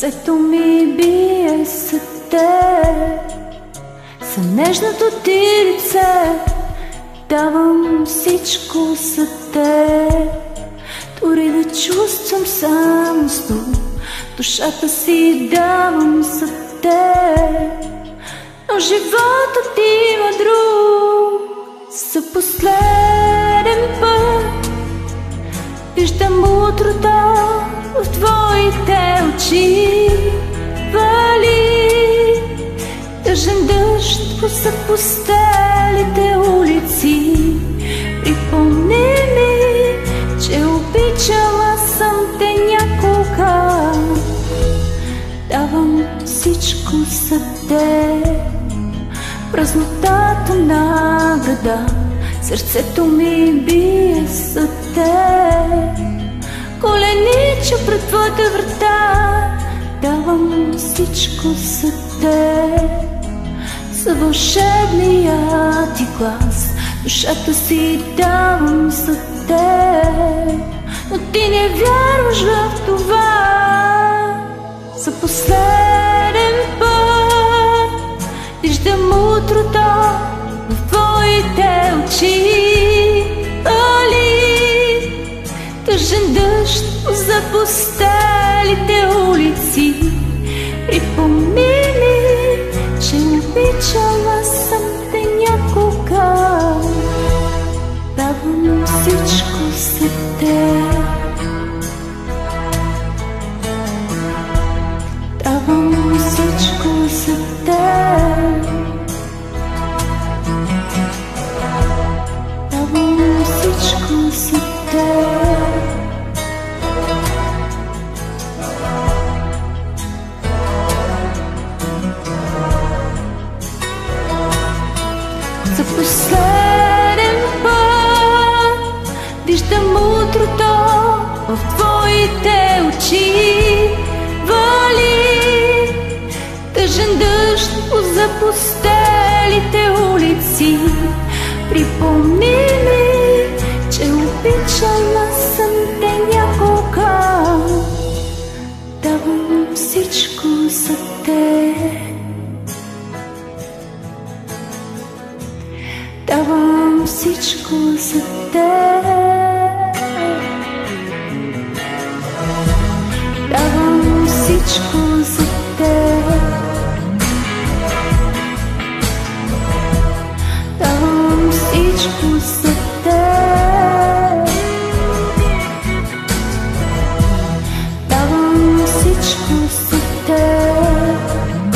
Сърцето ми бие за теб, за нежното ти лице. Давам всичко за теб, дори да чувствам самост, душата си давам за теб. Но животът има друг. За последен път виждам утрото в твоите очи. Вали тъжен дъжд по запустелите улици. Припомни ми, че обичала съм те някога. Давам всичко за теб, празнотата на града. Сърцето ми бие за теб, коленича пред твоята врата. Давам всичко за теб, за вълшебния ти глас. Душата си давам за теб, но ти не вярваш в това. За последен път виждам утрото в твоите очи. Вали тъжен дъжд по запустелите улици. Припомни ми, че обичала съм те някога. Давам всичко за теб, давам всичко за теб, давам всичко за теб. За последен път виждам утрото в твоите очи. Вали тъжен дъжд по запустелите улици. Припомни ми, че обичала съм те някога. Давам всичко за теб, давам всичко за теб, давам всичко за теб, давам всичко за теб, давам всичко за теб.